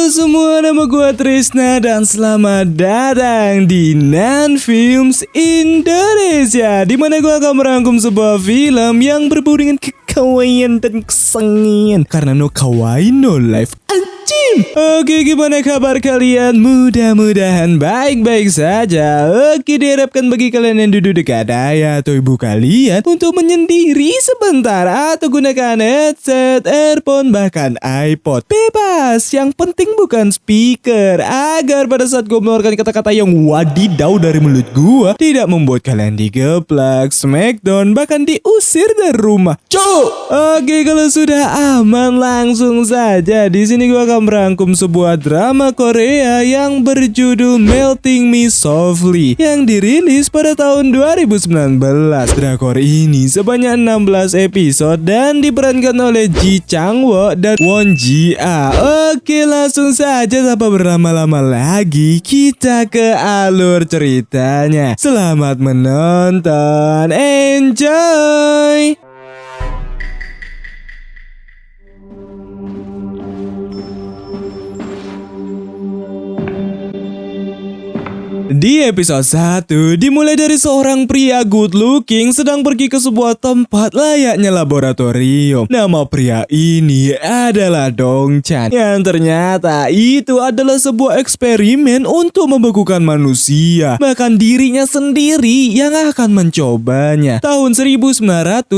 Halo semua, nama gue Trisna dan selamat datang di Nan Films Indonesia, di mana gue akan merangkum sebuah film yang berbau dengan kekawaian dan kesengian. Karena no kawaii no life. Oke, gimana kabar kalian? Mudah-mudahan baik-baik saja. Oke, diharapkan bagi kalian yang duduk dekat ayah atau ibu kalian untuk menyendiri sebentar atau gunakan headset, earphone, bahkan iPod. Bebas, yang penting bukan speaker, agar pada saat gue mengeluarkan kata-kata yang wadidaw dari mulut gue tidak membuat kalian digeplak, smackdown, bahkan diusir dari rumah. Oke, kalau sudah aman langsung saja. Di sini gue akan merangkum sebuah drama Korea yang berjudul Melting Me Softly yang dirilis pada tahun 2019. Drakor ini sebanyak 16 episode dan diperankan oleh Ji Chang-wook dan Won Ji-ah. Oke, langsung saja tanpa berlama-lama lagi kita ke alur ceritanya. Selamat menonton, enjoy! Di episode 1 dimulai dari seorang pria good looking sedang pergi ke sebuah tempat layaknya laboratorium. Nama pria ini adalah Dong Chan, yang ternyata itu adalah sebuah eksperimen untuk membekukan manusia. Bahkan dirinya sendiri yang akan mencobanya. Tahun 1999,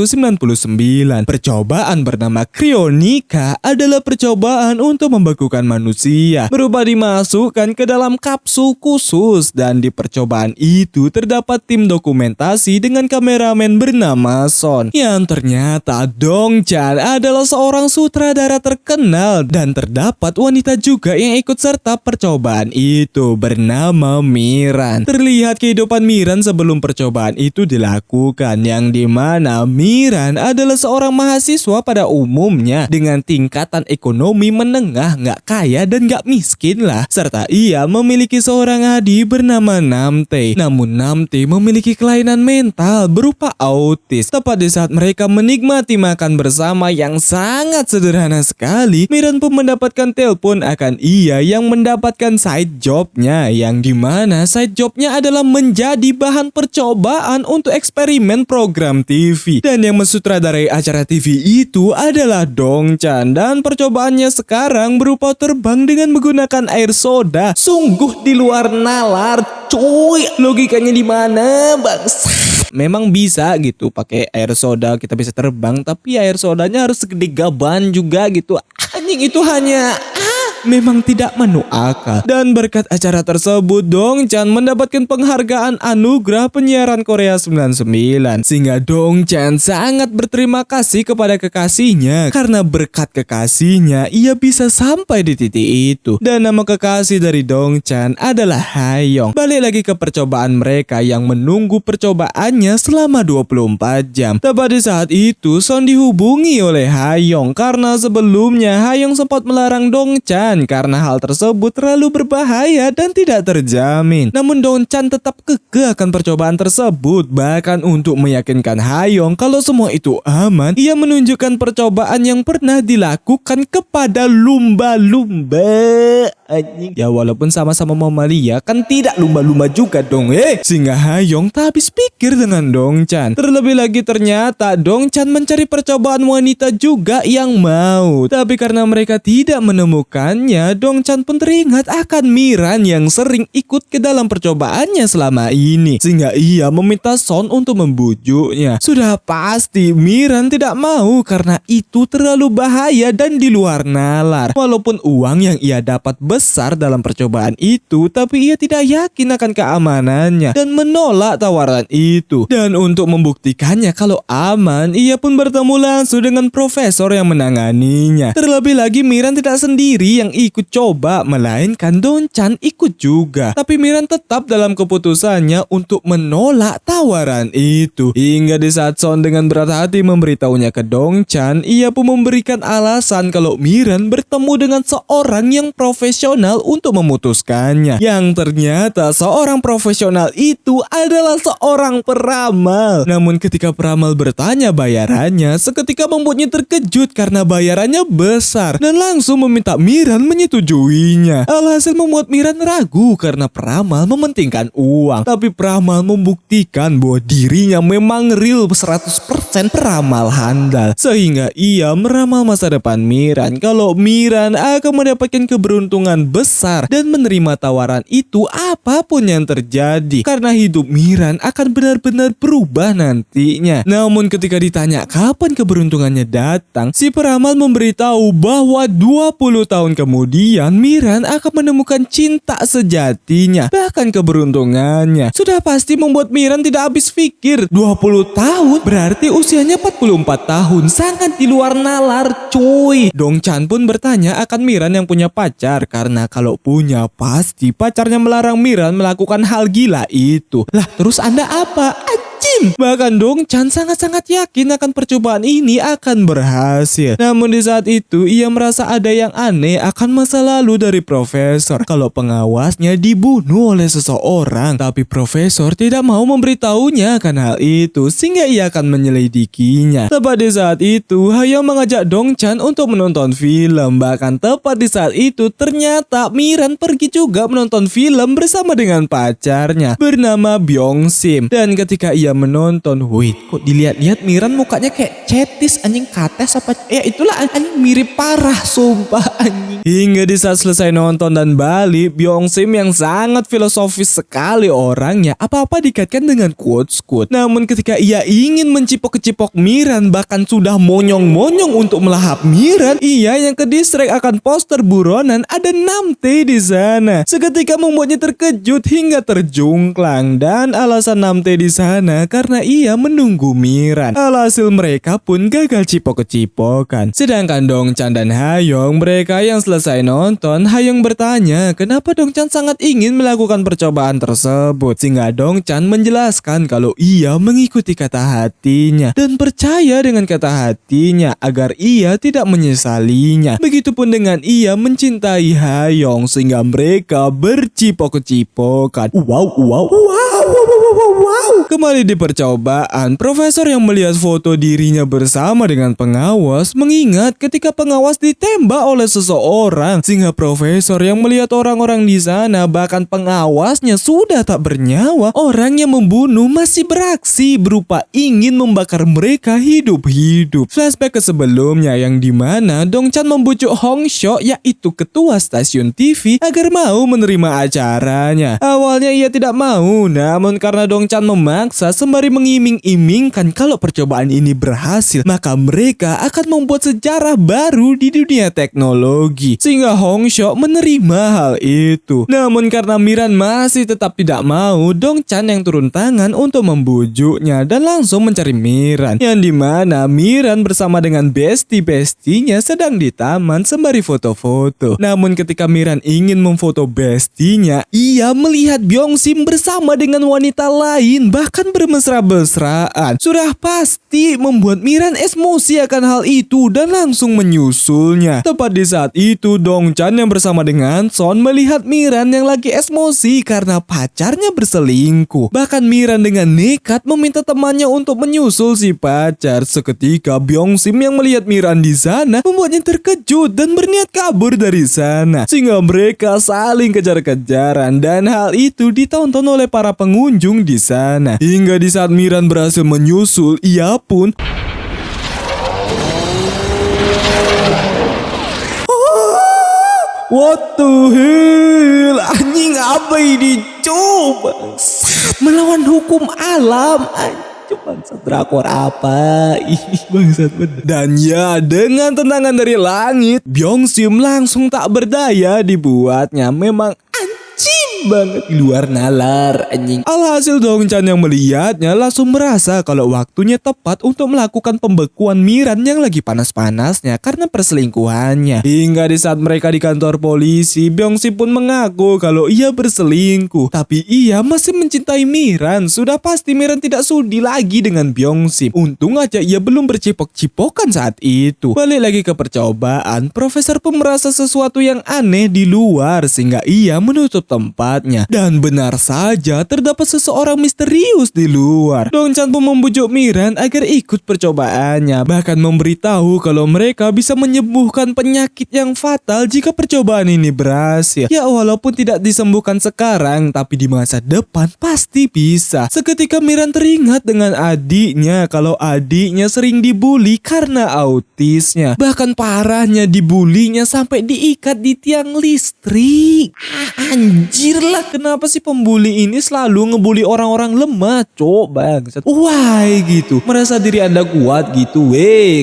percobaan bernama Cryonica adalah percobaan untuk membekukan manusia, berupa dimasukkan ke dalam kapsul khusus. Dan di percobaan itu terdapat tim dokumentasi dengan kameramen bernama Son, yang ternyata Dong Chan adalah seorang sutradara terkenal. Dan terdapat wanita juga yang ikut serta percobaan itu bernama Miran. Terlihat kehidupan Miran sebelum percobaan itu dilakukan, yang dimana Miran adalah seorang mahasiswa pada umumnya dengan tingkatan ekonomi menengah, nggak kaya dan nggak miskin lah. Serta ia memiliki seorang adik bernama Namtae. Namun Namtae memiliki kelainan mental berupa autis. Tepat di saat mereka menikmati makan bersama yang sangat sederhana sekali, Miran pun mendapatkan telepon akan ia yang mendapatkan side jobnya, yang dimana side jobnya adalah menjadi bahan percobaan untuk eksperimen program TV. Dan yang mensutradarai acara TV itu adalah Dong Chan, dan percobaannya sekarang berupa terbang dengan menggunakan air soda. Sungguh di luar nalar, cuy. Logikanya di mana, bangsa? Memang bisa gitu pakai air soda kita bisa terbang, tapi air sodanya harus segede gaban juga gitu. Anjing, itu hanya memang tidak masuk akal. Dan berkat acara tersebut, Dong Chan mendapatkan penghargaan anugerah penyiaran Korea 99. Sehingga Dong Chan sangat berterima kasih kepada kekasihnya. Karena berkat kekasihnya, ia bisa sampai di titik itu. Dan nama kekasih dari Dong Chan adalah Hayoung. Balik lagi ke percobaan mereka yang menunggu percobaannya selama 24 jam. Tepat di saat itu, Son dihubungi oleh Hayoung karena sebelumnya Hayoung sempat melarang Dong Chan karena hal tersebut terlalu berbahaya dan tidak terjamin. Namun Dong Chan tetap kekeh akan percobaan tersebut. Bahkan untuk meyakinkan Hayoung kalau semua itu aman, ia menunjukkan percobaan yang pernah dilakukan kepada lumba-lumba. Ya walaupun sama-sama mamalia, kan tidak lumba-lumba juga dong. Sehingga Hayoung tak habis pikir dengan Dong Chan. Terlebih lagi ternyata Dong Chan mencari percobaan wanita juga yang mau. Tapi karena mereka tidak menemukan, Dong Chan pun teringat akan Miran yang sering ikut ke dalam percobaannya selama ini. Sehingga ia meminta Son untuk membujuknya. Sudah pasti Miran tidak mau karena itu terlalu bahaya dan di luar nalar. Walaupun uang yang ia dapat besar dalam percobaan itu, tapi ia tidak yakin akan keamanannya dan menolak tawaran itu. Dan untuk membuktikannya kalau aman, ia pun bertemu langsung dengan profesor yang menanganinya. Terlebih lagi Miran tidak sendiri yang ikut coba, melainkan Dong Chan ikut juga. Tapi Miran tetap dalam keputusannya untuk menolak tawaran itu. Hingga di saat Son dengan berat hati memberitahunya ke Dong Chan, ia pun memberikan alasan kalau Miran bertemu dengan seorang yang profesional untuk memutuskannya. Yang ternyata seorang profesional itu adalah seorang peramal. Namun ketika peramal bertanya bayarannya, seketika membuatnya terkejut karena bayarannya besar dan langsung meminta Miran Miran menyetujuinya. Alhasil membuat Miran ragu karena peramal mementingkan uang. Tapi peramal membuktikan bahwa dirinya memang real 100% peramal handal. Sehingga ia meramal masa depan Miran kalau Miran akan mendapatkan keberuntungan besar dan menerima tawaran itu apapun yang terjadi. Karena hidup Miran akan benar-benar berubah nantinya. Namun ketika ditanya kapan keberuntungannya datang, si peramal memberitahu bahwa 20 tahun kemudian Miran akan menemukan cinta sejatinya. Bahkan keberuntungannya sudah pasti membuat Miran tidak habis pikir. 20 tahun berarti usianya 44 tahun, sangat di luar nalar cuy. Dongchan pun bertanya akan Miran yang punya pacar, karena kalau punya pasti pacarnya melarang Miran melakukan hal gila itu. Lah terus Anda apa? Bahkan Dongchan sangat-sangat yakin akan percobaan ini akan berhasil. Namun di saat itu ia merasa ada yang aneh akan masa lalu dari profesor. Kalau pengawasnya dibunuh oleh seseorang, tapi profesor tidak mau memberitahunya akan hal itu, sehingga ia akan menyelidikinya. Tepat di saat itu Hayao mengajak Dongchan untuk menonton film. Bahkan tepat di saat itu ternyata Miran pergi juga menonton film bersama dengan pacarnya bernama Byung-sim. Dan ketika ia menonton, wait, kok dilihat-lihat Miran mukanya kayak cetis anjing, kates apa ya itulah anjing, mirip parah sumpah anjing. Hingga di saat selesai nonton dan balik, Byung-sim yang sangat filosofis sekali orangnya, apa-apa dikaitkan dengan quotes-quotes. Namun ketika ia ingin mencipok-cipok Miran, bahkan sudah monyong-monyong untuk melahap Miran, ia yang ke-distract akan poster buronan ada Namtae di sana. Seketika membuatnya terkejut hingga terjungklang, dan alasan Namtae di sana karena ia menunggu Miran. Alhasil mereka pun gagal cipok-cipokan. Sedangkan Dongchan dan Hayong, mereka yang selesai nonton, Hayong bertanya kenapa Dongchan sangat ingin melakukan percobaan tersebut. Sehingga Dongchan menjelaskan kalau ia mengikuti kata hatinya dan percaya dengan kata hatinya agar ia tidak menyesalinya. Begitupun dengan ia mencintai Hayong, sehingga mereka bercipok-cipokan. Wow. Kembali di percobaan, profesor yang melihat foto dirinya bersama dengan pengawas mengingat ketika pengawas ditembak oleh seseorang, sehingga profesor yang melihat orang-orang di sana, bahkan pengawasnya sudah tak bernyawa, orang yang membunuh masih beraksi berupa ingin membakar mereka hidup-hidup. Flashback ke sebelumnya yang dimana Dongchan membujuk Hongsho, yaitu ketua stasiun TV, agar mau menerima acaranya. Awalnya ia tidak mau, namun karena Dongchan memaksa sembari mengiming-imingkan kalau percobaan ini berhasil, maka mereka akan membuat sejarah baru di dunia teknologi, sehingga Hongsho menerima hal itu. Namun karena Miran masih tetap tidak mau, Dongchan yang turun tangan untuk membujuknya dan langsung mencari Miran, yang dimana Miran bersama dengan bestie-bestinya sedang di taman sembari foto-foto. Namun ketika Miran ingin memfoto bestinya, ia melihat Byung-sim bersama dengan wanita lain, bahkan bermesra-mesraan. Sudah pasti membuat Miran emosi akan hal itu dan langsung menyusulnya. Tepat di saat itu Dongchan yang bersama dengan Son melihat Miran yang lagi emosi karena pacarnya berselingkuh. Bahkan Miran dengan nekat meminta temannya untuk menyusul si pacar. Seketika Byung-sim yang melihat Miran di sana membuatnya terkejut dan berniat kabur dari sana, sehingga mereka saling kejar-kejaran, dan hal itu ditonton oleh para pengunjung di sana. Hingga di saat Miran berhasil menyusul, ia pun what the hell? Anjing apa ini? Coba melawan hukum alam. Bangsat drakor apa? Ih bangsat bener. Dan ya, dengan tendangan dari langit, Byung-sim langsung tak berdaya dibuatnya. Memang banget di luar nalar anjing. Alhasil Dongchan yang melihatnya langsung merasa kalau waktunya tepat untuk melakukan pembekuan Miran yang lagi panas-panasnya karena perselingkuhannya. Hingga di saat mereka di kantor polisi, Byung-sim pun mengaku kalau ia berselingkuh, tapi ia masih mencintai Miran. Sudah pasti Miran tidak sudi lagi dengan Byung-sim. Untung aja ia belum bercipok-cipokan saat itu. Balik lagi ke percobaan, profesor pun merasa sesuatu yang aneh di luar, sehingga ia menutup tempat. tempatnya. Dan benar saja terdapat seseorang misterius di luar. Dongchan pun membujuk Miran agar ikut percobaannya, bahkan memberitahu kalau mereka bisa menyembuhkan penyakit yang fatal jika percobaan ini berhasil. Ya walaupun tidak disembuhkan sekarang, tapi di masa depan pasti bisa. Seketika Miran teringat dengan adiknya kalau adiknya sering dibully karena autisnya. Bahkan parahnya dibulinya sampai diikat di tiang listrik. Anjir lah, kenapa sih pembuli ini selalu ngebully orang-orang lemah, coba. Why gitu? Merasa diri Anda kuat gitu.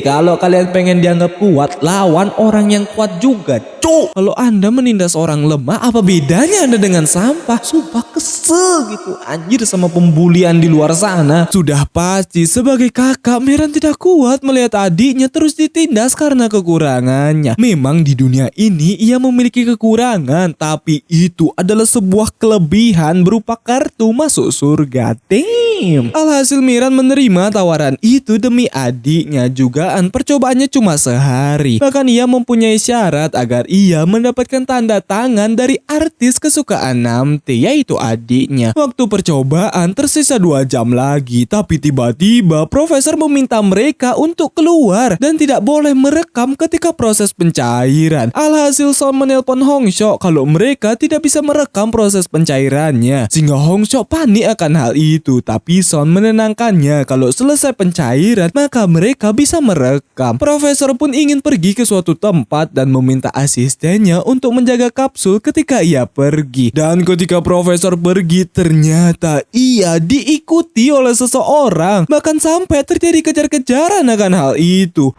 Kalau kalian pengen dianggap kuat, lawan orang yang kuat juga, cuk. Kalau Anda menindas orang lemah, apa bedanya Anda dengan sampah? Sumpah kesel gitu anjir sama pembulian di luar sana. Sudah pasti sebagai kakak, Miran tidak kuat melihat adiknya terus ditindas karena kekurangannya. Memang di dunia ini ia memiliki kekurangan, tapi itu adalah sebuah kelebihan berupa kartu masuk surga. Damn. Alhasil Miran menerima tawaran itu demi adiknya. Jugaan percobaannya cuma sehari. Bahkan ia mempunyai syarat agar ia mendapatkan tanda tangan dari artis kesukaan Namte, yaitu adiknya. Waktu percobaan tersisa 2 jam lagi, tapi tiba-tiba profesor meminta mereka untuk keluar dan tidak boleh merekam ketika proses pencairan. Alhasil Son menelpon Hongsho kalau mereka tidak bisa merekam proses pencairannya, sehingga Hongsho panik akan hal itu. Tapi Son menenangkannya kalau selesai pencairan maka mereka bisa merekam. Profesor pun ingin pergi ke suatu tempat dan meminta asistennya untuk menjaga kapsul ketika ia pergi. Dan ketika profesor pergi, ternyata ia diikuti oleh seseorang. Bahkan sampai terjadi kejar-kejaran akan hal itu.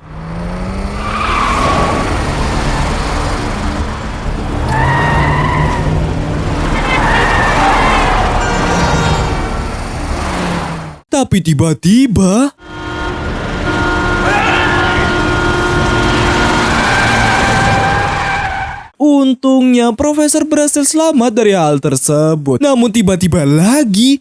Tapi tiba-tiba untungnya profesor berhasil selamat dari hal tersebut. Namun tiba-tiba lagi,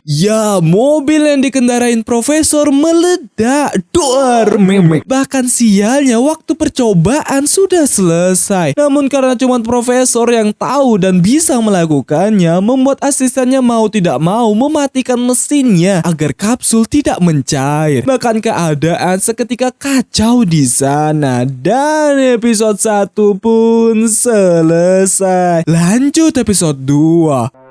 ya, mobil yang dikendarain profesor meledak. Duar memek. Bahkan sialnya waktu percobaan sudah selesai. Namun karena cuma profesor yang tahu dan bisa melakukannya, membuat asistennya mau tidak mau mematikan mesinnya agar kapsul tidak mencair. Bahkan keadaan seketika kacau di sana. Dan episode 1 pun selesai. Lanjut episode 2.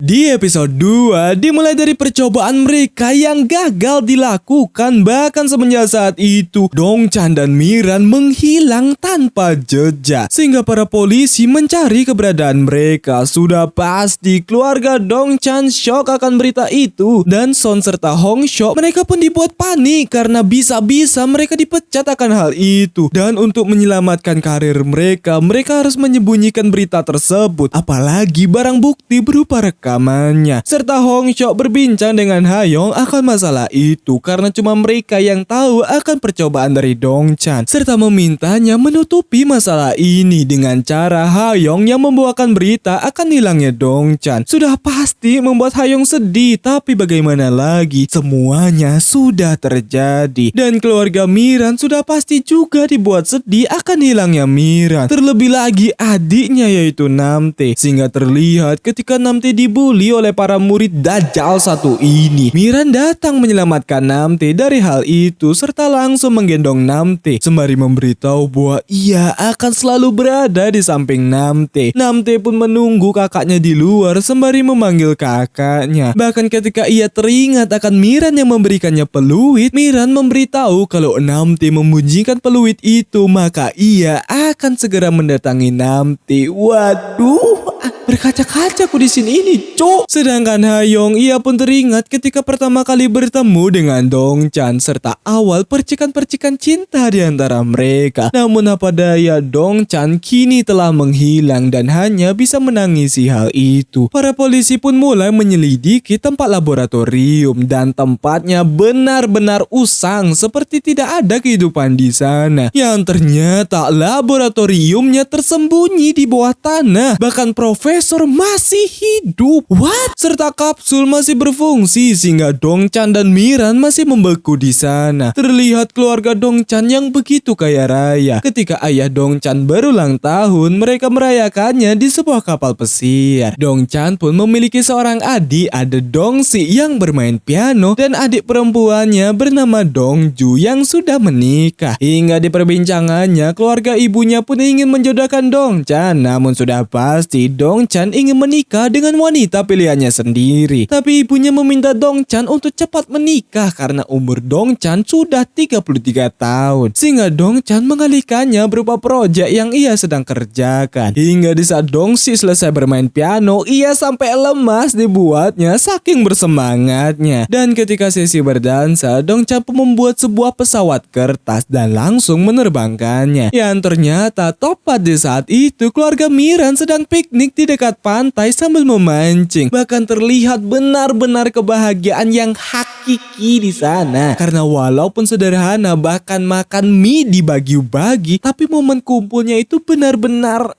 Di episode 2 dimulai dari percobaan mereka yang gagal dilakukan. Bahkan semenjak saat itu Dongchan dan Miran menghilang tanpa jejak, sehingga para polisi mencari keberadaan mereka. Sudah pasti keluarga Dongchan shock akan berita itu, dan Son serta Hongsho mereka pun dibuat panik karena bisa-bisa mereka dipecat akan hal itu. Dan untuk menyelamatkan karir mereka, mereka harus menyembunyikan berita tersebut, apalagi barang bukti berupa rekamannya. Serta Hongsho berbincang dengan Hayong akan masalah itu karena cuma mereka yang tahu akan percobaan dari Dongchan, serta memintanya menutupi masalah ini dengan cara Hayong yang membawakan berita akan hilangnya Dongchan. Sudah pasti membuat Hayong sedih, tapi bagaimana lagi, semuanya sudah terjadi. Dan keluarga Miran sudah pasti juga dibuat sedih akan hilangnya Miran. Terlebih lagi adiknya yaitu Namte, sehingga terlihat ketika Namte dibully oleh para murid Dajjal satu ini, Miran datang menyelamatkan Namte dari hal itu serta langsung menggendong Namte sembari memberitahu bahwa ia akan selalu berada di samping Namte. Namte pun menunggu kakaknya di luar sembari memanggil kakaknya. Bahkan ketika ia teringat akan Miran yang memberikannya peluit, Miran memberitahu kalau Namte membunyikan peluit itu, maka ia akan segera mendatangi Namte. Waduh, berkaca-kacaku di sini ini, cuk. Sedangkan Hayong, ia pun teringat ketika pertama kali bertemu dengan Dongchan serta awal percikan-percikan cinta di antara mereka. Namun apa daya, Dongchan kini telah menghilang dan hanya bisa menangisi hal itu. Para polisi pun mulai menyelidiki tempat laboratorium dan tempatnya benar-benar usang seperti tidak ada kehidupan di sana. Yang ternyata laboratoriumnya tersembunyi di bawah tanah. Bahkan profesor profesor masih hidup. What? Serta kapsul masih berfungsi sehingga Dongchan dan Miran masih membeku di sana. Terlihat keluarga Dongchan yang begitu kaya raya. Ketika ayah Dongchan berulang tahun, mereka merayakannya di sebuah kapal pesiar. Dongchan pun memiliki seorang adik, ada Dongsi yang bermain piano dan adik perempuannya bernama Dongju yang sudah menikah. Hingga di perbincangannya, keluarga ibunya pun ingin menjodohkan Dongchan. Namun sudah pasti Dongchan ingin menikah dengan wanita pilihannya sendiri. Tapi ibunya meminta Dongchan untuk cepat menikah karena umur Dongchan sudah 33 tahun. Sehingga Dongchan mengalihkannya berupa proyek yang ia sedang kerjakan. Hingga di saat Dongsi selesai bermain piano, ia sampai lemas dibuatnya saking bersemangatnya. Dan ketika sesi berdansa, Dongchan pun membuat sebuah pesawat kertas dan langsung menerbangkannya. Yang ternyata tepat di saat itu keluarga Miran sedang piknik di dekat pantai sambil memancing. Bahkan terlihat benar-benar kebahagiaan yang hakiki di sana. Karena walaupun sederhana, bahkan makan mie dibagi-bagi, tapi momen kumpulnya itu benar-benar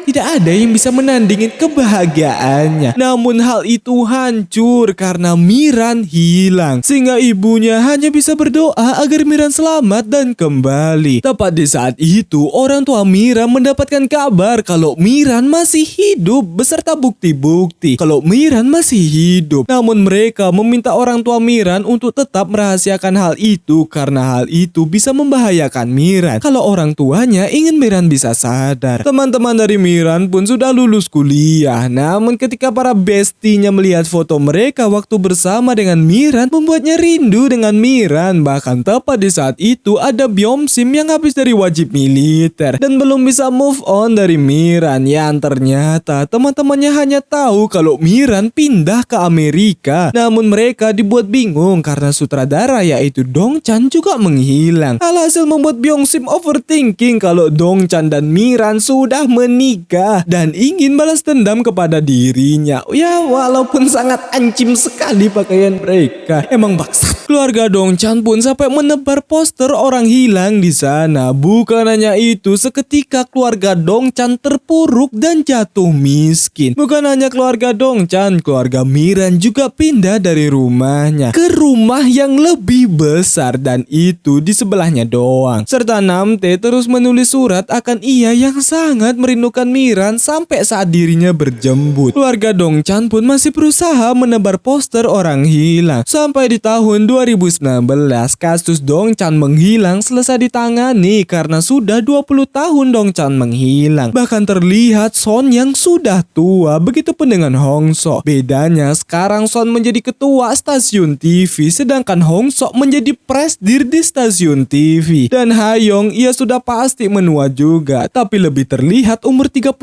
tidak ada yang bisa menandingin kebahagiaannya. Namun hal itu hancur karena Miran hilang. Sehingga ibunya hanya bisa berdoa agar Miran selamat dan kembali. Tepat di saat itu, orang tua Miran mendapatkan kabar kalau Miran masih hidup beserta bukti-bukti kalau Miran masih hidup. Namun mereka meminta orang tua Miran untuk tetap merahasiakan hal itu karena hal itu bisa membahayakan Miran kalau orang tuanya ingin Miran bisa sadar. Teman-teman dari Miran pun sudah lulus kuliah. Namun ketika para bestinya melihat foto mereka waktu bersama dengan Miran, membuatnya rindu dengan Miran. Bahkan tepat di saat itu ada Byeomsim yang habis dari wajib militer dan belum bisa move on dari Miran. Yang ternyata teman-temannya hanya tahu kalau Miran pindah ke Amerika. Namun mereka dibuat bingung karena sutradara yaitu Dongchan juga menghilang. Alhasil membuat Byeomsim overthinking kalau Dongchan dan Miran sudah menikah dan ingin balas dendam kepada dirinya. Ya walaupun sangat ancim sekali pakaian mereka. Emang bangsat. Keluarga Dongchan pun sampai menebar poster orang hilang di sana. Bukan hanya itu, seketika keluarga Dongchan terpuruk dan jatuh miskin. Bukan hanya keluarga Dongchan, keluarga Miran juga pindah dari rumahnya ke rumah yang lebih besar dan itu di sebelahnya doang. Serta Namte terus menulis surat akan ia yang sangat merindukan Miran sampai saat dirinya berjembut. Keluarga Dongchan pun masih berusaha menebar poster orang hilang. Sampai di tahun 2019, kasus Dongchan menghilang selesai ditangani karena sudah 20 tahun Dongchan menghilang. Bahkan terlihat Son yang sudah tua, begitupun dengan Hongso. Bedanya sekarang Son menjadi ketua stasiun TV, sedangkan Hongso menjadi presdir di stasiun TV. Dan Hayong, ia sudah pasti menua juga, tapi lebih terlihat umur 35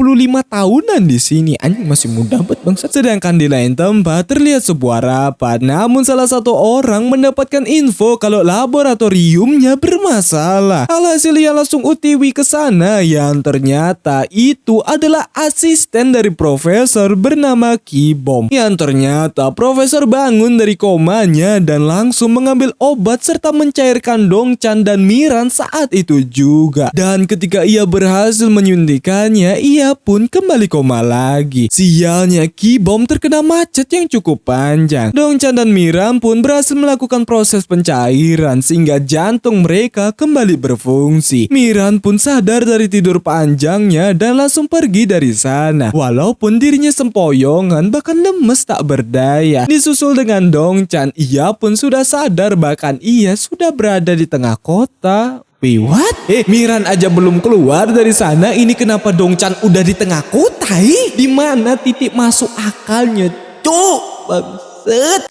tahunan di sini. Anjing masih muda banget bangsat. Sedangkan di lain tempat terlihat sebuah rapat, namun salah satu orang mendapatkan info kalau laboratoriumnya bermasalah. Alhasil ia langsung UTW ke sana yang ternyata itu adalah asisten dari profesor bernama Ki-bom. Yang ternyata profesor bangun dari komanya dan langsung mengambil obat serta mencairkan Dongchan dan Miran saat itu juga. Dan ketika ia berhasil menyuntikannya, ia pun kembali koma lagi. Sialnya Ki-bom terkena macet yang cukup panjang. Dongchan dan Miran pun berhasil melakukan proses pencairan sehingga jantung mereka kembali berfungsi. Miran pun sadar dari tidur panjangnya dan langsung pergi dari sana. Walaupun dirinya sempoyongan bahkan lemes tak berdaya. Disusul dengan Dongchan, ia pun sudah sadar bahkan ia sudah berada di tengah kota. Wait, what? Miran aja belum keluar dari sana, ini kenapa Dongchan udah di tengah kota? Di mana titik masuk akalnya? Tuh, bagus.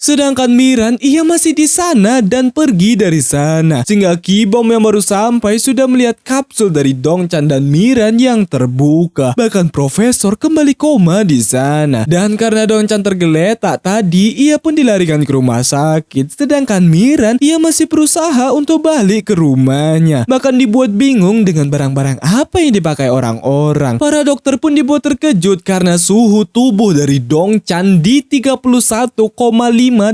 Sedangkan Miran ia masih di sana dan pergi dari sana. Sehingga Ki-bom yang baru sampai sudah melihat kapsul dari Dongchan dan Miran yang terbuka. Bahkan profesor kembali koma di sana. Dan karena Dongchan tergeletak tadi, ia pun dilarikan ke rumah sakit. Sedangkan Miran ia masih berusaha untuk balik ke rumahnya. Bahkan dibuat bingung dengan barang-barang apa yang dipakai orang-orang. Para dokter pun dibuat terkejut karena suhu tubuh dari Dongchan di 31,5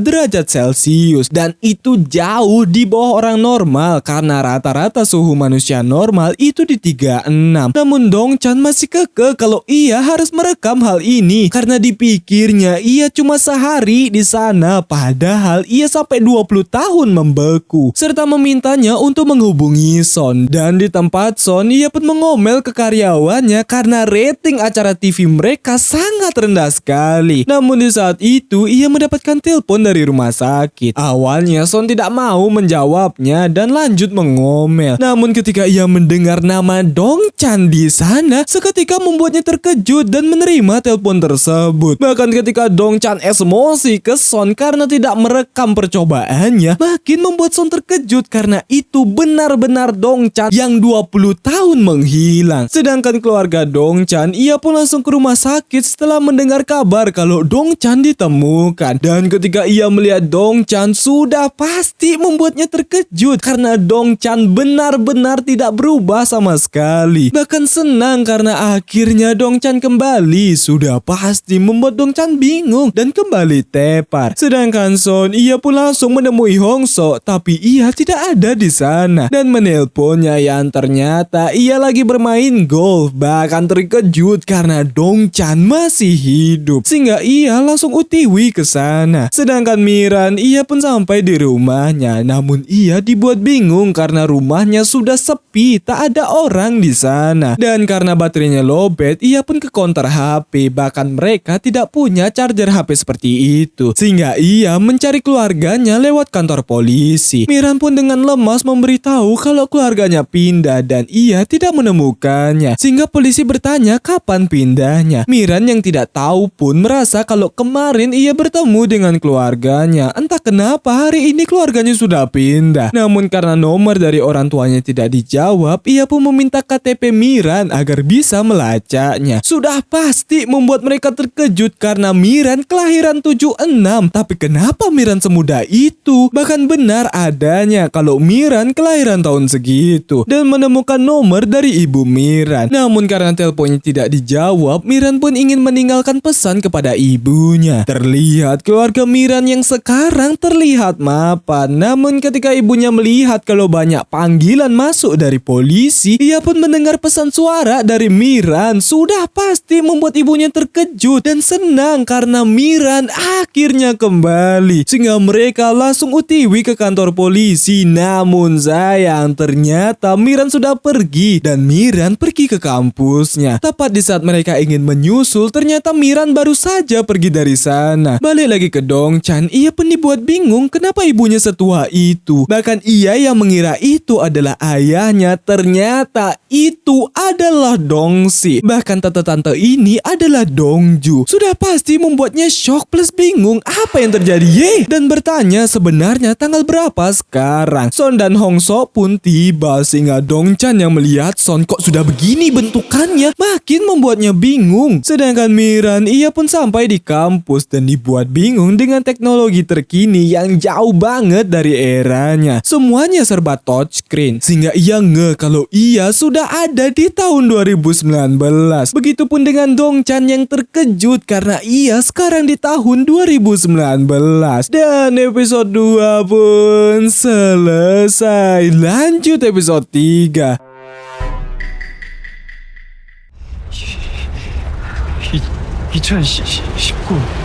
derajat Celcius. Dan itu jauh di bawah orang normal karena rata-rata suhu manusia normal itu di 36. Namun Dongchan masih kekeh kalau ia harus merekam hal ini karena dipikirnya ia cuma sehari di sana padahal ia sampai 20 tahun membeku. Serta memintanya untuk menghubungi Son. Dan di tempat Son ia pun mengomel ke karyawannya karena rating acara TV mereka sangat rendah sekali. Namun di saat itu ia mendapatkan telepon dari rumah sakit. Awalnya Son tidak mau menjawabnya dan lanjut mengomel. Namun ketika ia mendengar nama Dongchan di sana, seketika membuatnya terkejut dan menerima telepon tersebut. Bahkan ketika Dongchan emosi ke Son karena tidak merekam percobaannya, makin membuat Son terkejut karena itu benar-benar Dongchan yang 20 tahun menghilang. Sedangkan keluarga Dongchan, ia pun langsung ke rumah sakit setelah mendengar kabar kalau Dongchan ditemukan. Dan ketika ia melihat Dongchan, sudah pasti membuatnya terkejut karena Dongchan benar-benar tidak berubah sama sekali. Bahkan senang karena akhirnya Dongchan kembali. Sudah pasti membuat Dongchan bingung dan kembali tepar. Sedangkan Son, ia pun langsung menemui Hongso, tapi ia tidak ada di sana dan menelponnya yang ternyata ia lagi bermain golf. Bahkan terkejut karena Dongchan masih hidup sehingga ia langsung utiwi ke sana. Sedangkan Miran, ia pun sampai di rumahnya, namun ia dibuat bingung karena rumahnya sudah sepi, tak ada orang di sana. Dan karena baterainya lowbat, ia pun ke counter HP. Bahkan mereka tidak punya charger HP seperti itu, sehingga ia mencari keluarganya lewat kantor polisi. Miran pun dengan lemas memberitahu kalau keluarganya pindah dan ia tidak menemukannya, sehingga polisi bertanya kapan pindahnya. Miran yang tidak tahu pun merasa kalau kemarin ia bertemu dengan keluarganya. Entah kenapa hari ini keluarganya sudah pindah. Namun karena nomor dari orang tuanya tidak dijawab, ia pun meminta KTP Miran agar bisa melacaknya. Sudah pasti membuat mereka terkejut karena Miran kelahiran 76. Tapi kenapa Miran semuda itu? Bahkan benar adanya kalau Miran kelahiran tahun segitu dan menemukan nomor dari ibu Miran. Namun karena teleponnya tidak dijawab, Miran pun ingin meninggalkan pesan kepada ibunya. Terlihat keluarga Miran yang sekarang terlihat mapan. Namun ketika ibunya melihat kalau banyak panggilan masuk dari polisi, ia pun mendengar pesan suara dari Miran. Sudah pasti membuat ibunya terkejut dan senang karena Miran akhirnya kembali. Sehingga mereka langsung utiwi ke kantor polisi. Namun sayang, ternyata Miran sudah pergi dan Miran pergi ke kampusnya. Tepat di saat mereka ingin menyusul, ternyata Miran baru saja pergi dari sana. Balik lagi ke Dongchan, ia pun dibuat bingung kenapa ibunya setua itu. Bahkan ia yang mengira itu adalah ayahnya, ternyata itu adalah Dongsi. Bahkan tante-tante ini adalah Dongju. Sudah pasti membuatnya shock plus bingung apa yang terjadi dan bertanya sebenarnya tanggal berapa sekarang. Son dan Hongso pun tiba sehingga Dongchan yang melihat Son kok sudah begini bentukannya makin membuatnya bingung. Sedangkan Miran, ia pun sampai di kampus dan dibuat bingung dengan teknologi terkini yang jauh banget dari eranya. Semuanya serba touchscreen sehingga ia kalau ia sudah ada di tahun 2019. Begitupun dengan Dongchan yang terkejut karena ia sekarang di tahun 2019. Dan episode 2 pun selesai. Lanjut episode 3.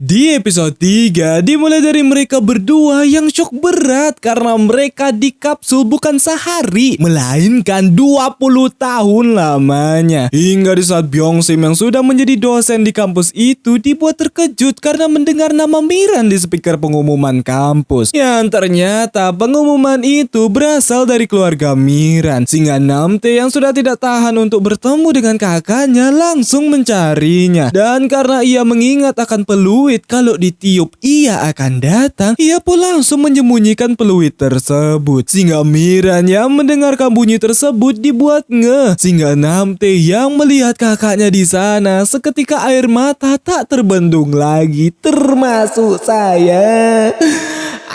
Di episode 3 dimulai dari mereka berdua yang shock berat karena mereka di kapsul bukan sehari melainkan 20 tahun lamanya. Hingga di saat Byung-sim yang sudah menjadi dosen di kampus itu dibuat terkejut karena mendengar nama Miran di speaker pengumuman kampus. Yang ternyata pengumuman itu berasal dari keluarga Miran. Sehingga Namte yang sudah tidak tahan untuk bertemu dengan kakaknya langsung mencarinya. Dan karena ia mengingat akan peluit kalau ditiup ia akan datang, ia pun langsung menyembunyikan peluit tersebut. Sehingga Miran yang mendengarkan bunyi tersebut dibuat ngeh. Sehingga Namte yang melihat kakaknya di sana seketika air mata tak terbendung lagi, termasuk saya.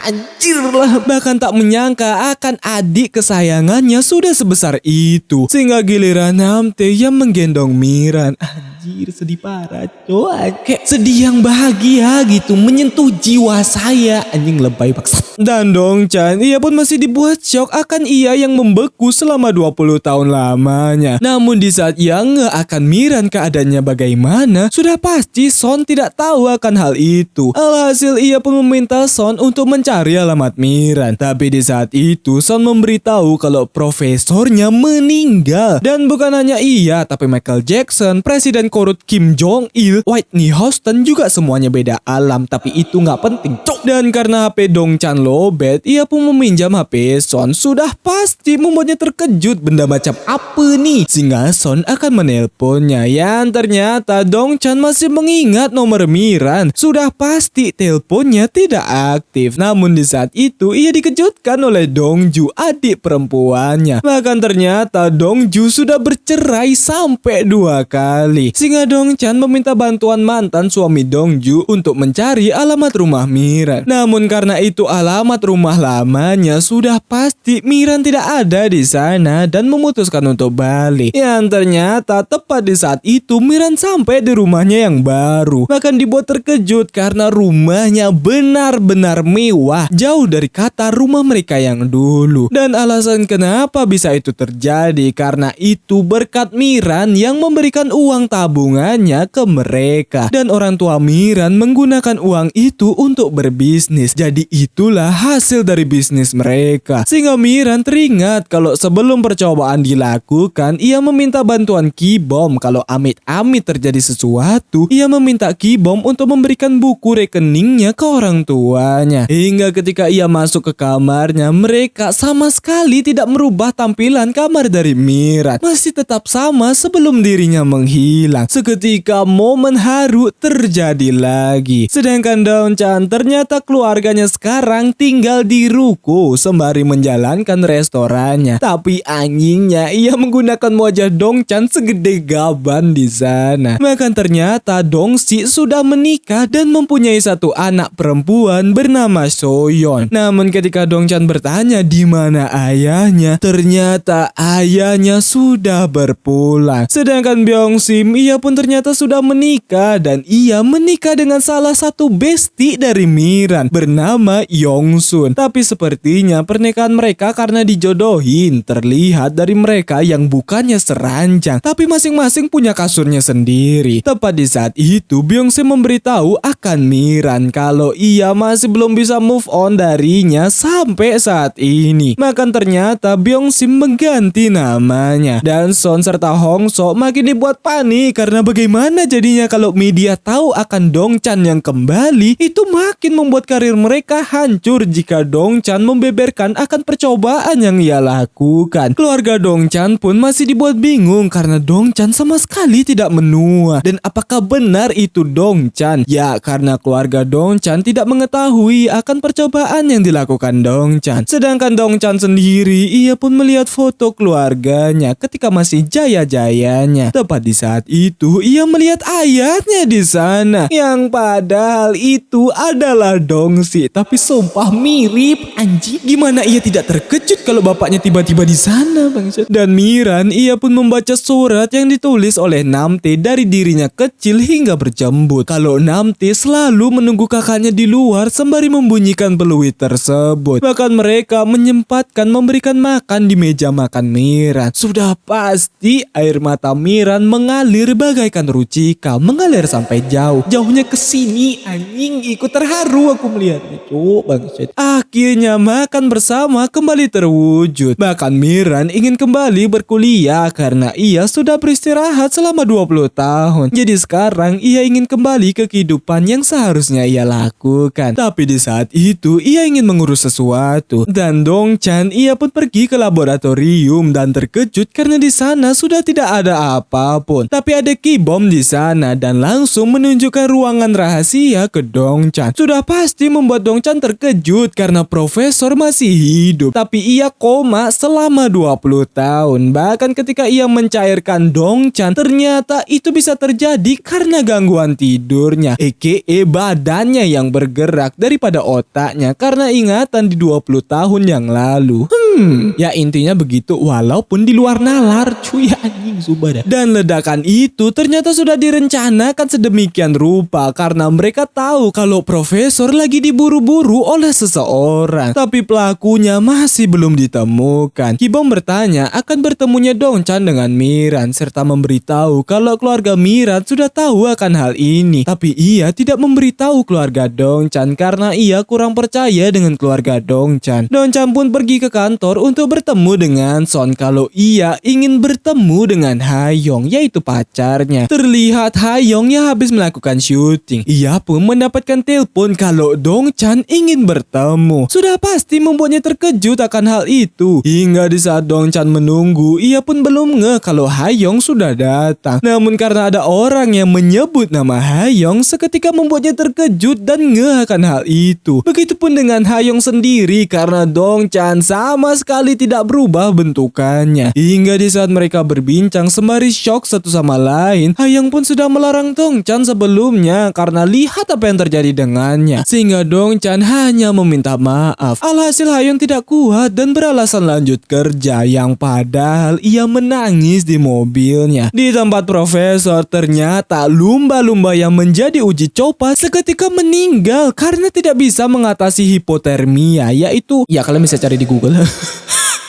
Anjir lah, bahkan tak menyangka akan adik kesayangannya sudah sebesar itu. Sehingga giliran Namte yang menggendong Miran. Anjir, sedih parah coy. Kayak sedih yang bahagia gitu, menyentuh jiwa saya. Anjing, lebay bangsat. Dan Dongchan, ia pun masih dibuat shock akan ia yang membeku selama 20 tahun lamanya. Namun di saat ia ngeh akan Miran keadaannya bagaimana, sudah pasti Son tidak tahu akan hal itu. Alhasil ia pun meminta Son untuk mencari alamat Miran. Tapi di saat itu Son memberitahu kalau profesornya meninggal. Dan bukan hanya ia, tapi Michael Jackson, Presiden korut Kim Jong-il, Whitney Houston juga semuanya beda alam. Tapi itu nggak penting, cok. Dan karena HP Dongchan lowbat, ia pun meminjam HP Son. Sudah pasti membuatnya terkejut, benda macam apa nih? Sehingga Son akan menelponnya. Yang ternyata Dongchan masih mengingat nomor Miran. Sudah pasti teleponnya tidak aktif. Namun di saat itu ia dikejutkan oleh Dongju, adik perempuannya. Bahkan ternyata Dongju sudah bercerai sampai 2 kali. Sehingga Dongchan meminta bantuan mantan suami Dongju untuk mencari alamat rumah Miran. Namun karena itu alamat rumah lamanya, sudah pasti Miran tidak ada di sana dan memutuskan untuk balik. Yang ternyata tepat di saat itu Miran sampai di rumahnya yang baru. Bahkan dibuat terkejut karena rumahnya benar-benar mewah, jauh dari kata rumah mereka yang dulu. Dan alasan kenapa bisa itu terjadi karena itu berkat Miran yang memberikan uang tabungannya ke mereka. Dan orang tua Miran menggunakan uang itu untuk berbisnis. Jadi itulah hasil dari bisnis mereka. Sehingga Miran teringat kalau sebelum percobaan dilakukan, ia meminta bantuan Ki-bom. Kalau amit-amit terjadi sesuatu, ia meminta Ki-bom untuk memberikan buku rekeningnya ke orang tuanya. Hingga ketika ia masuk ke kamarnya, mereka sama sekali tidak merubah tampilan kamar dari Miran. Masih tetap sama sebelum dirinya menghilang. Seketika momen haru terjadi lagi. Sedangkan Dongchan ternyata keluarganya sekarang tinggal di ruko sembari menjalankan restorannya. Tapi anjingnya, ia menggunakan wajah Dongchan segede gaban di sana. Bahkan ternyata Dongsi sudah menikah dan mempunyai 1 anak perempuan bernama Soyeon. Namun ketika Dongchan bertanya di mana ayahnya, ternyata ayahnya sudah berpulang. Sedangkan Byungsim, ia pun ternyata sudah menikah dan ia menikah dengan salah satu bestie dari Miran bernama Yongsun. Tapi sepertinya pernikahan mereka karena dijodohin terlihat dari mereka yang bukannya seranjang, tapi masing-masing punya kasurnya sendiri. Tepat di saat itu Byungsim memberitahu akan Miran kalau ia masih belum bisa move on darinya sampai saat ini. Bahkan ternyata Byungsim mengganti namanya. Dan Son serta Hongso makin dibuat panik karena bagaimana jadinya kalau media tahu akan Dongchan yang kembali. Itu makin membuat karir mereka hancur jika Dongchan membeberkan akan percobaan yang ia lakukan. Keluarga Dongchan pun masih dibuat bingung karena Dongchan sama sekali tidak menua. Dan apakah benar itu Dongchan? Ya, karena keluarga Dongchan tidak mengetahui akan percobaan yang dilakukan Dongchan. Sedangkan Dongchan sendiri, ia pun melihat foto keluarganya ketika masih jaya-jayanya. Tepat di saat itu, ia melihat ayahnya di sana. Yang padahal itu adalah Dongsi. Tapi sumpah mirip, anjing. Gimana ia tidak terkejut kalau bapaknya tiba-tiba di sana, bangsat. Dan Miran, ia pun membaca surat yang ditulis oleh Namtae dari dirinya kecil hingga berjembut. Kalau Namtae selalu menunggu kakaknya di luar sembari membunyikan peluit tersebut. Bahkan mereka menyempatkan memberikan makan di meja makan Miran. Sudah pasti air mata Miran mengalir bagaikan Ruchika, mengalir sampai jauh. Jauhnya ke sini, anjing, ikut terharu aku melihatnya. Cuk, bangsat. Akhirnya makan bersama kembali terwujud. Bahkan Miran ingin kembali berkuliah karena ia sudah beristirahat selama 20 tahun. Jadi sekarang ia ingin kembali ke kehidupan yang seharusnya ia lakukan. Tapi di saat itu ia ingin mengurus sesuatu. Dan Dongchan, ia pun pergi ke laboratorium dan terkejut karena di sana sudah tidak ada apapun. Tapi ada Ki-bom di sana dan langsung menunjukkan ruangan rahasia ke Dongchan. Sudah pasti membuat Dongchan terkejut karena profesor masih hidup. Tapi ia koma selama 20 tahun. Bahkan ketika ia mencairkan Dongchan, ternyata itu bisa terjadi karena gangguan tidurnya, aka badannya yang bergerak daripada otaknya karena ingatan di 20 tahun yang lalu. Ya intinya begitu, walaupun di luar nalar, cuy, anjing subada. Dan ledakan itu itu ternyata sudah direncanakan sedemikian rupa karena mereka tahu kalau profesor lagi diburu-buru oleh seseorang. Tapi pelakunya masih belum ditemukan. Kibong bertanya akan bertemunya Dongchan dengan Miran serta memberitahu kalau keluarga Miran sudah tahu akan hal ini. Tapi ia tidak memberitahu keluarga Dongchan karena ia kurang percaya dengan keluarga Dongchan. Dongchan pun pergi ke kantor untuk bertemu dengan Son kalau ia ingin bertemu dengan Hayong, yaitu pacarnya. Terlihat Hayong yang habis melakukan syuting. Ia pun mendapatkan telepon kalau Dongchan ingin bertemu. Sudah pasti membuatnya terkejut akan hal itu. Hingga di saat Dongchan menunggu, ia pun belum ngeh kalau Hayong sudah datang. Namun karena ada orang yang menyebut nama Hayong, seketika membuatnya terkejut dan ngeh akan hal itu. Begitupun dengan Hayong sendiri karena Dongchan sama sekali tidak berubah bentukannya. Hingga di saat mereka berbincang sembari shock satu sama lain, Hayong pun sudah melarang Dongchan sebelumnya karena lihat apa yang terjadi dengannya. Sehingga Dongchan hanya meminta maaf. Alhasil Hayong tidak kuat dan beralasan lanjut kerja yang padahal ia menangis di mobilnya. Di tempat profesor ternyata lumba-lumba yang menjadi uji coba seketika meninggal karena tidak bisa mengatasi hipotermia, yaitu ya kalian bisa cari di Google.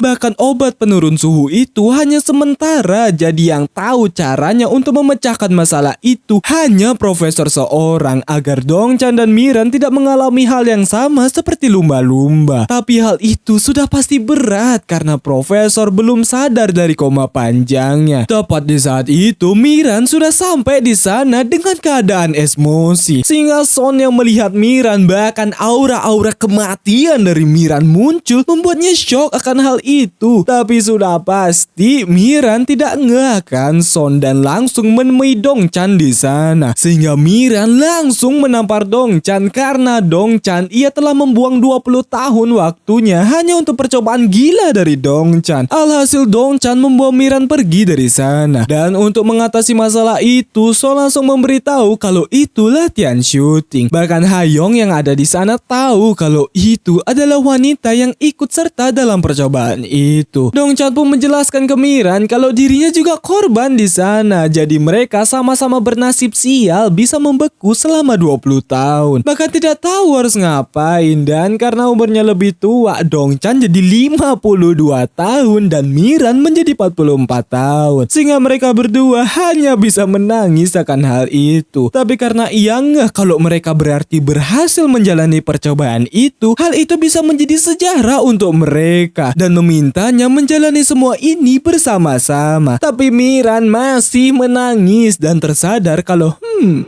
Bahkan obat penurun suhu itu hanya sementara, jadi yang tahu caranya untuk memecahkan masalah itu hanya profesor seorang agar Dongchan dan Miran tidak mengalami hal yang sama seperti lumba-lumba. Tapi hal itu sudah pasti berat karena profesor belum sadar dari koma panjangnya. Tepat di saat itu Miran sudah sampai di sana dengan keadaan emosi. Sehingga Son yang melihat Miran bahkan aura-aura kematian dari Miran muncul membuatnya shock akan hal itu. Tapi sudah pasti Miran tidak ngeh akan Son dan langsung menemui Dongchan di sana. Sehingga Miran langsung menampar Dongchan karena Dongchan ia telah membuang 20 tahun waktunya hanya untuk percobaan gila dari Dongchan. Alhasil Dongchan membawa Miran pergi dari sana. Dan untuk mengatasi masalah itu, Son langsung memberitahu kalau itu latihan syuting. Bahkan Hayong yang ada di sana tahu kalau itu adalah wanita yang ikut serta dalam percobaan itu. Dongchan pun menjelaskan ke Miran kalau dirinya juga korban di sana. Jadi mereka sama-sama bernasib sial bisa membeku selama 20 tahun. Bahkan tidak tahu harus ngapain. Dan karena umurnya lebih tua, Dongchan jadi 52 tahun dan Miran menjadi 44 tahun. Sehingga mereka berdua hanya bisa menangis akan hal itu. Tapi karena ia ngeh kalau mereka berarti berhasil menjalani percobaan itu, hal itu bisa menjadi sejarah untuk mereka dan memintanya menjalani semua ini bersama-sama. Tapi Miran masih menangis dan tersadar kalau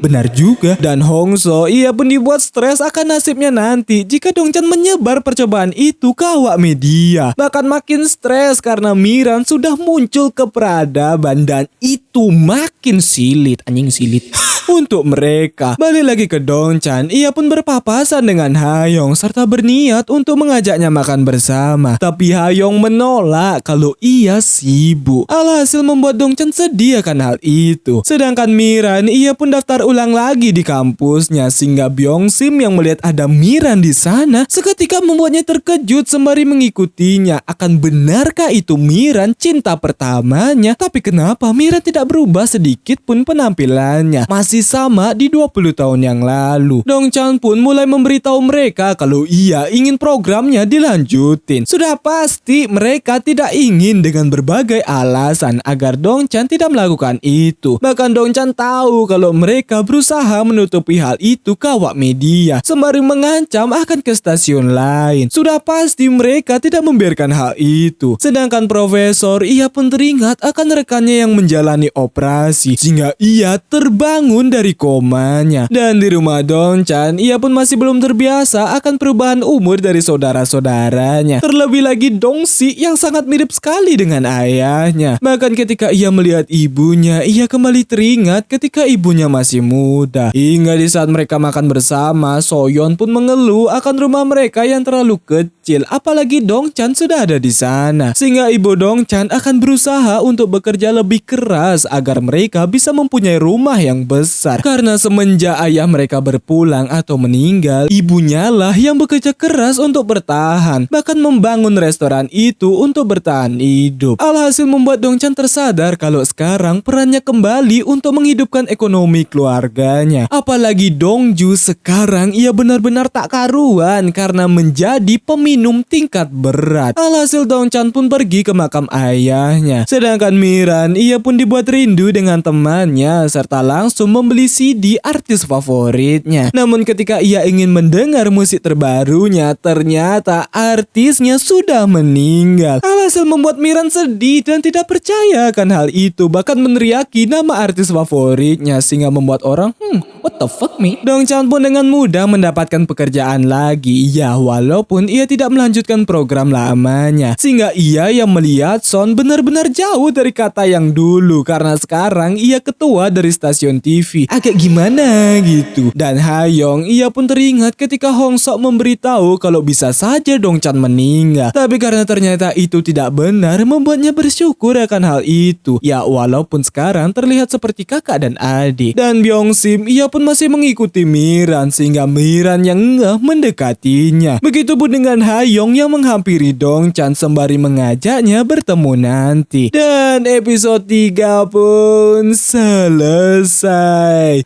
benar juga. Dan Hongso ia pun dibuat stres akan nasibnya nanti jika Dongchan menyebar percobaan itu ke awak media. Bahkan makin stres karena Miran sudah muncul ke peradaban dan itu makin silit, anjing silit. Untuk mereka, balik lagi ke Dongchan, ia pun berpapasan dengan Hayong serta berniat untuk mengajaknya makan bersama. Tapi Hayong menolak kalau ia sibuk. Alhasil membuat Dongchan sedih akan hal itu. Sedangkan Miran, ia pun daftar ulang lagi di kampusnya sehingga Byung-sim yang melihat ada Miran di sana seketika membuatnya terkejut sembari mengikutinya. Akan benarkah itu Miran cinta pertamanya? Tapi kenapa Miran tidak berubah sedikit pun penampilannya? Masih sama di 20 tahun yang lalu. Dongchan pun mulai memberitahu mereka kalau ia ingin programnya dilanjutin. Sudah pasti mereka tidak ingin dengan berbagai alasan agar Dongchan tidak melakukan itu. Bahkan Dongchan tahu kalau mereka berusaha menutupi hal itu ke awak media sembari mengancam akan ke stasiun lain. Sudah pasti mereka tidak membiarkan hal itu. Sedangkan profesor ia pun teringat akan rekannya yang menjalani operasi sehingga ia terbangun dari komanya. Dan di rumah Dongchan ia pun masih belum terbiasa akan perubahan umur dari saudara-saudaranya. Terlebih lagi Dongsi yang sangat mirip sekali dengan ayahnya. Bahkan ketika ia melihat ibunya, ia kembali teringat ketika ibunya masih muda. Hingga di saat mereka makan bersama, Soyeon pun mengeluh akan rumah mereka yang terlalu kecil kecil, apalagi Dongchan sudah ada di sana. Sehingga ibu Dongchan akan berusaha untuk bekerja lebih keras agar mereka bisa mempunyai rumah yang besar. Karena semenjak ayah mereka berpulang atau meninggal, ibunya lah yang bekerja keras untuk bertahan, bahkan membangun restoran itu untuk bertahan hidup. Alhasil membuat Dongchan tersadar kalau sekarang perannya kembali untuk menghidupkan ekonomi keluarganya. Apalagi Dongju sekarang ia benar-benar tak karuan karena menjadi peminum tingkat berat. Alhasil Dongchan pun pergi ke makam ayahnya. Sedangkan Miran, ia pun dibuat rindu dengan temannya serta langsung membeli CD artis favoritnya. Namun ketika ia ingin mendengar musik terbarunya, ternyata artisnya sudah meninggal. Alhasil membuat Miran sedih dan tidak percaya akan hal itu, bahkan meneriaki nama artis favoritnya sehingga membuat orang, what the fuck me? Dongchan pun dengan mudah mendapatkan pekerjaan lagi, ya walaupun ia tidak melanjutkan program lamanya. Sehingga ia yang melihat Son benar-benar jauh dari kata yang dulu karena sekarang ia ketua dari stasiun TV. Agak gimana gitu. Dan Hayong, ia pun teringat ketika Hong Sok memberitahu kalau bisa saja Dongchan meninggal. Tapi karena ternyata itu tidak benar, membuatnya bersyukur akan hal itu. Ya walaupun sekarang terlihat seperti kakak dan adik. Dan Byung Sim, ia pun masih mengikuti Miran sehingga Miran yang ngeh mendekatinya. Begitupun dengan Hayong yang menghampiri Dongchan sembari mengajaknya bertemu nanti. Dan episode 3 pun selesai.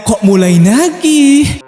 Kok mulai nagih?